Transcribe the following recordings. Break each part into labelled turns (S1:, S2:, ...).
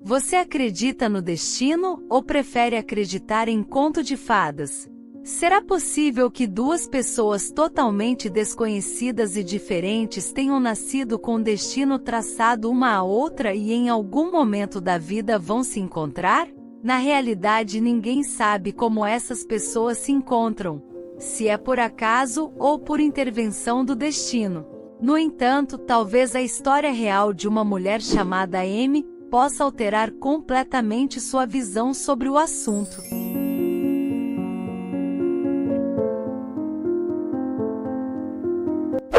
S1: Você acredita no destino ou prefere acreditar em conto de fadas? Será possível que duas pessoas totalmente desconhecidas e diferentes tenham nascido com destino traçado uma à outra e em algum momento da vida vão se encontrar? Na realidade, ninguém sabe como essas pessoas se encontram, se é por acaso ou por intervenção do destino. No entanto, talvez a história real de uma mulher chamada Amy possa alterar completamente sua visão sobre o assunto.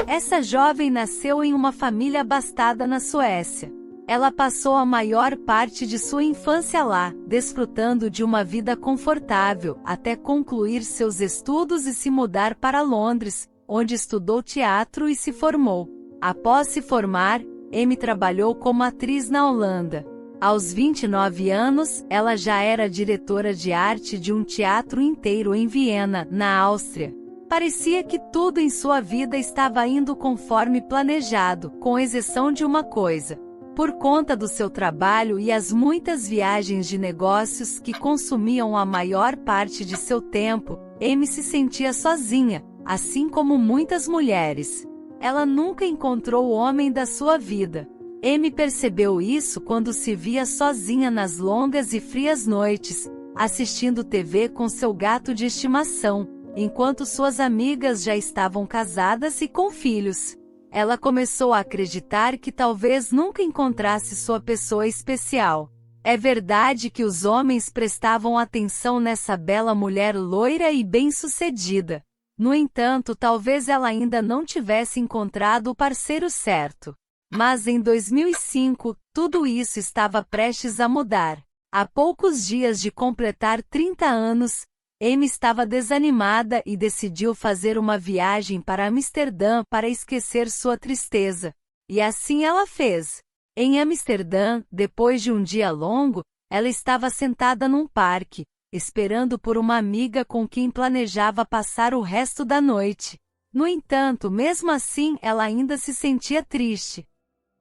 S1: Essa jovem nasceu em uma família abastada na Suécia. Ela passou a maior parte de sua infância lá, desfrutando de uma vida confortável, até concluir seus estudos e se mudar para Londres, onde estudou teatro e se formou. Após se formar, Amy trabalhou como atriz na Holanda. Aos 29 anos, ela já era diretora de arte de um teatro inteiro em Viena, na Áustria. Parecia que tudo em sua vida estava indo conforme planejado, com exceção de uma coisa. Por conta do seu trabalho e as muitas viagens de negócios que consumiam a maior parte de seu tempo, Amy se sentia sozinha, assim como muitas mulheres. Ela nunca encontrou o homem da sua vida. Amy percebeu isso quando se via sozinha nas longas e frias noites, assistindo TV com seu gato de estimação, enquanto suas amigas já estavam casadas e com filhos. Ela começou a acreditar que talvez nunca encontrasse sua pessoa especial. É verdade que os homens prestavam atenção nessa bela mulher loira e bem-sucedida. No entanto, talvez ela ainda não tivesse encontrado o parceiro certo. Mas em 2005, tudo isso estava prestes a mudar. Há poucos dias de completar 30 anos, Amy estava desanimada e decidiu fazer uma viagem para Amsterdã para esquecer sua tristeza. E assim ela fez. Em Amsterdã, depois de um dia longo, ela estava sentada num parque, esperando por uma amiga com quem planejava passar o resto da noite. No entanto, mesmo assim, ela ainda se sentia triste.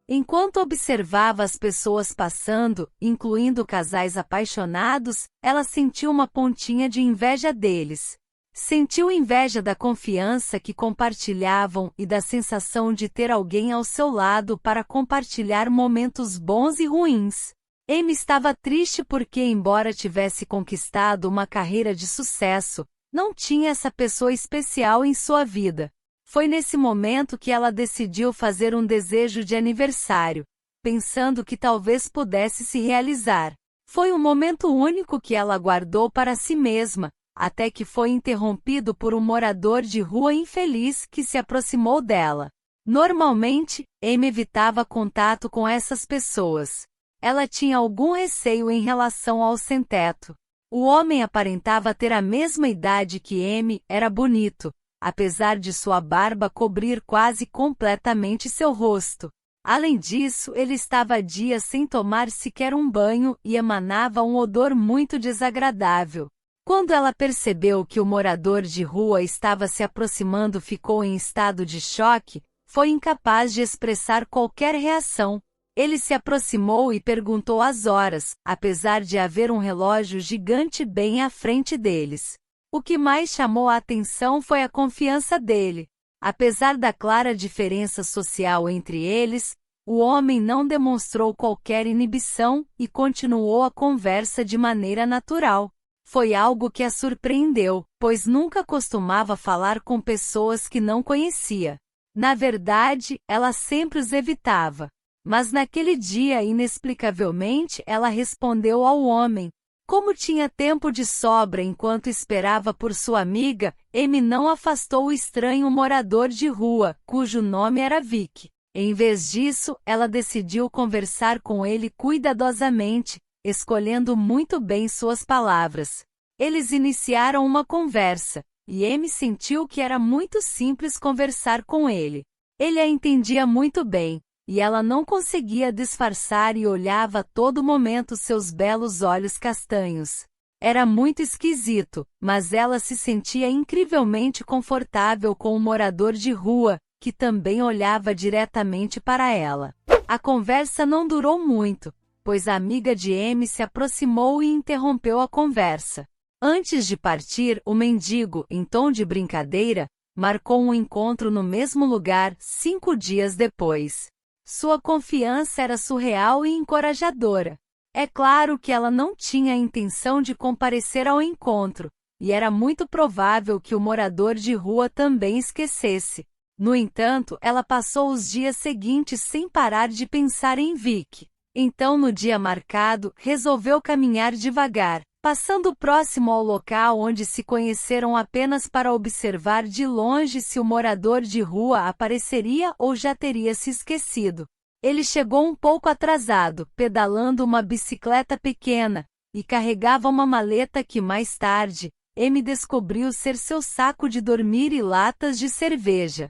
S1: Enquanto observava as pessoas passando, incluindo casais apaixonados, ela sentiu uma pontinha de inveja deles. Sentiu inveja da confiança que compartilhavam e da sensação de ter alguém ao seu lado para compartilhar momentos bons e ruins. Amy estava triste porque, embora tivesse conquistado uma carreira de sucesso, não tinha essa pessoa especial em sua vida. Foi nesse momento que ela decidiu fazer um desejo de aniversário, pensando que talvez pudesse se realizar. Foi um momento único que ela guardou para si mesma, até que foi interrompido por um morador de rua infeliz que se aproximou dela. Normalmente, Amy evitava contato com essas pessoas. Ela tinha algum receio em relação ao sem-teto. O homem aparentava ter a mesma idade que Amy, era bonito, apesar de sua barba cobrir quase completamente seu rosto. Além disso, ele estava há dias sem tomar sequer um banho e emanava um odor muito desagradável. Quando ela percebeu que o morador de rua estava se aproximando, ficou em estado de choque, foi incapaz de expressar qualquer reação. Ele se aproximou e perguntou as horas, apesar de haver um relógio gigante bem à frente deles. O que mais chamou a atenção foi a confiança dele. Apesar da clara diferença social entre eles, o homem não demonstrou qualquer inibição e continuou a conversa de maneira natural. Foi algo que a surpreendeu, pois nunca costumava falar com pessoas que não conhecia. Na verdade, ela sempre os evitava. Mas naquele dia, inexplicavelmente, ela respondeu ao homem. Como tinha tempo de sobra enquanto esperava por sua amiga, Amy não afastou o estranho morador de rua, cujo nome era Vic. Em vez disso, ela decidiu conversar com ele cuidadosamente, escolhendo muito bem suas palavras. Eles iniciaram uma conversa, e Amy sentiu que era muito simples conversar com ele. Ele a entendia muito bem, e ela não conseguia disfarçar e olhava a todo momento seus belos olhos castanhos. Era muito esquisito, mas ela se sentia incrivelmente confortável com o morador de rua, que também olhava diretamente para ela. A conversa não durou muito. pois a amiga de Amy se aproximou e interrompeu a conversa. Antes de partir, o mendigo, em tom de brincadeira, marcou um encontro no mesmo lugar 5 dias depois. Sua confiança era surreal e encorajadora. É claro que ela não tinha a intenção de comparecer ao encontro, e era muito provável que o morador de rua também esquecesse. No entanto, ela passou os dias seguintes sem parar de pensar em Vic. Então, no dia marcado, resolveu caminhar devagar, passando próximo ao local onde se conheceram apenas para observar de longe se o morador de rua apareceria ou já teria se esquecido. Ele chegou um pouco atrasado, pedalando uma bicicleta pequena, e carregava uma maleta que mais tarde, Amy descobriu ser seu saco de dormir e latas de cerveja.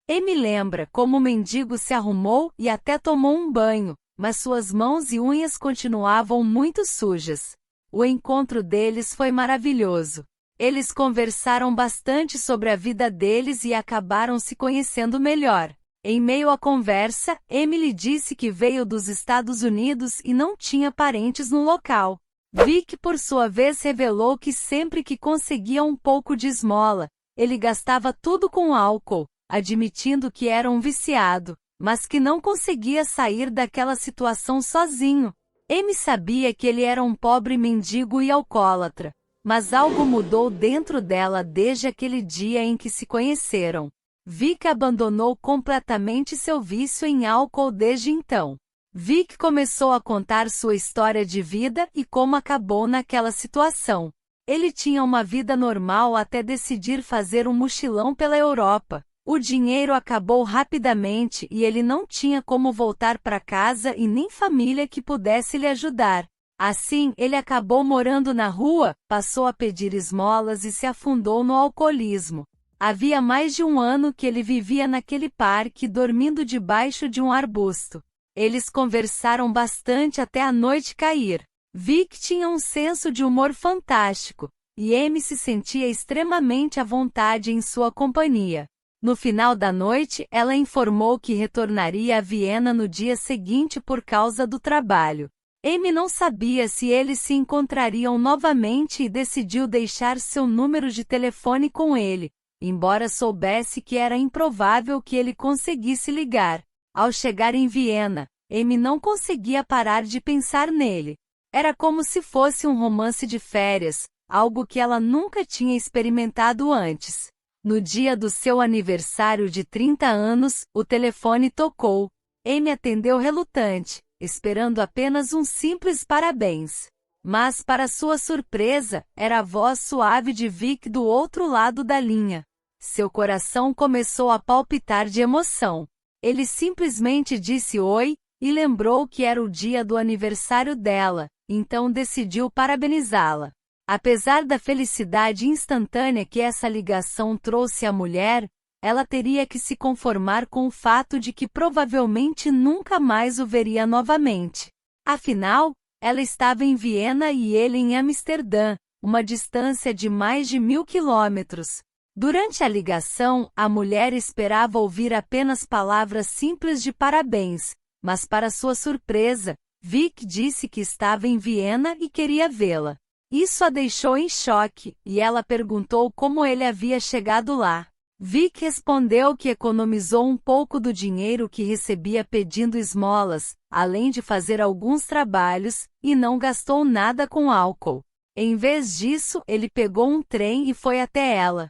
S1: Amy lembra como o mendigo se arrumou e até tomou um banho, mas suas mãos e unhas continuavam muito sujas. O encontro deles foi maravilhoso. Eles conversaram bastante sobre a vida deles e acabaram se conhecendo melhor. Em meio à conversa, Emily disse que veio dos Estados Unidos e não tinha parentes no local. Vic, por sua vez, revelou que sempre que conseguia um pouco de esmola, ele gastava tudo com álcool, admitindo que era um viciado, mas que não conseguia sair daquela situação sozinho. Amy sabia que ele era um pobre mendigo e alcoólatra, mas algo mudou dentro dela desde aquele dia em que se conheceram. Vic abandonou completamente seu vício em álcool desde então. Vic começou a contar sua história de vida e como acabou naquela situação. Ele tinha uma vida normal até decidir fazer um mochilão pela Europa. O dinheiro acabou rapidamente e ele não tinha como voltar para casa e nem família que pudesse lhe ajudar. Assim, ele acabou morando na rua, passou a pedir esmolas e se afundou no alcoolismo. Havia mais de 1 ano que ele vivia naquele parque dormindo debaixo de um arbusto. Eles conversaram bastante até a noite cair. Vic tinha um senso de humor fantástico, e Amy se sentia extremamente à vontade em sua companhia. No final da noite, ela informou que retornaria a Viena no dia seguinte por causa do trabalho. Amy não sabia se eles se encontrariam novamente e decidiu deixar seu número de telefone com ele, embora soubesse que era improvável que ele conseguisse ligar. Ao chegar em Viena, Amy não conseguia parar de pensar nele. Era como se fosse um romance de férias, algo que ela nunca tinha experimentado antes. No dia do seu aniversário de 30 anos, o telefone tocou. Amy atendeu relutante, esperando apenas um simples parabéns. Mas, para sua surpresa, era a voz suave de Vic do outro lado da linha. Seu coração começou a palpitar de emoção. Ele simplesmente disse oi, e lembrou que era o dia do aniversário dela, então decidiu parabenizá-la. Apesar da felicidade instantânea que essa ligação trouxe à mulher, ela teria que se conformar com o fato de que provavelmente nunca mais o veria novamente. Afinal, ela estava em Viena e ele em Amsterdã, uma distância de mais de 1000 quilômetros. Durante a ligação, a mulher esperava ouvir apenas palavras simples de parabéns, mas para sua surpresa, Vic disse que estava em Viena e queria vê-la. Isso a deixou em choque, e ela perguntou como ele havia chegado lá. Vic respondeu que economizou um pouco do dinheiro que recebia pedindo esmolas, além de fazer alguns trabalhos, e não gastou nada com álcool. Em vez disso, ele pegou um trem e foi até ela.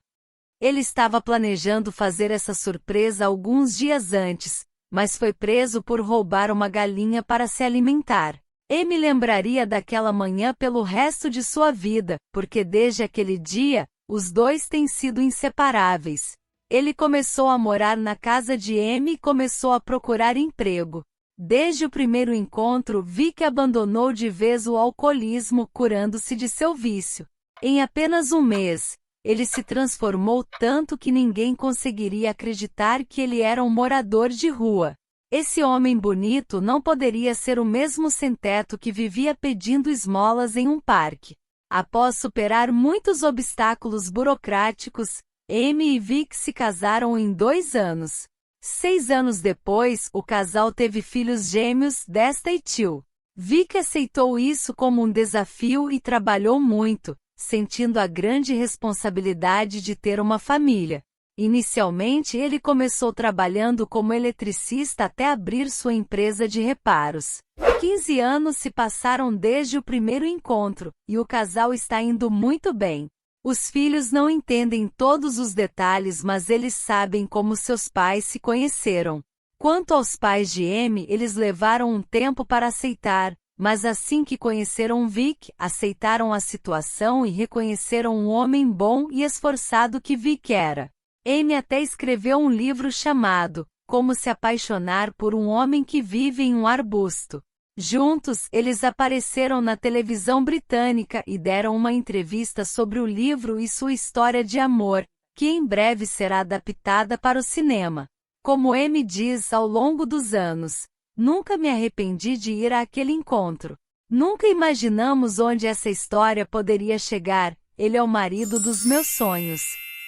S1: Ele estava planejando fazer essa surpresa alguns dias antes, mas foi preso por roubar uma galinha para se alimentar. Amy lembraria daquela manhã pelo resto de sua vida, porque desde aquele dia, os dois têm sido inseparáveis. Ele começou a morar na casa de Amy e começou a procurar emprego. Desde o primeiro encontro, Vic abandonou de vez o alcoolismo, curando-se de seu vício. Em apenas 1 mês, ele se transformou tanto que ninguém conseguiria acreditar que ele era um morador de rua. Esse homem bonito não poderia ser o mesmo sem-teto que vivia pedindo esmolas em um parque. Após superar muitos obstáculos burocráticos, Amy e Vic se casaram em 2 anos. 6 anos depois, o casal teve filhos gêmeos, Desta e Till. Vic aceitou isso como um desafio e trabalhou muito, sentindo a grande responsabilidade de ter uma família. Inicialmente ele começou trabalhando como eletricista até abrir sua empresa de reparos. 15 anos se passaram desde o primeiro encontro, e o casal está indo muito bem. Os filhos não entendem todos os detalhes, mas eles sabem como seus pais se conheceram. Quanto aos pais de Amy, eles levaram um tempo para aceitar, mas assim que conheceram Vic, aceitaram a situação e reconheceram um homem bom e esforçado que Vic era. Amy até escreveu um livro chamado Como se apaixonar por um homem que vive em um arbusto. Juntos, eles apareceram na televisão britânica e deram uma entrevista sobre o livro e sua história de amor, que em breve será adaptada para o cinema. Como Amy diz ao longo dos anos, nunca me arrependi de ir àquele encontro. Nunca imaginamos onde essa história poderia chegar, ele é o marido dos meus sonhos.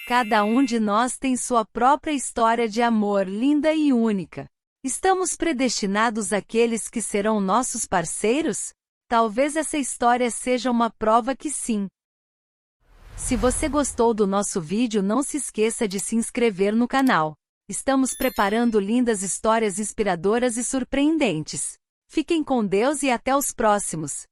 S1: Cada um de nós tem sua própria história de amor linda e única. Estamos predestinados àqueles que serão nossos parceiros? Talvez essa história seja uma prova que sim. Se você gostou do nosso vídeo, não se esqueça de se inscrever no canal. Estamos preparando lindas histórias inspiradoras e surpreendentes. Fiquem com Deus e até os próximos.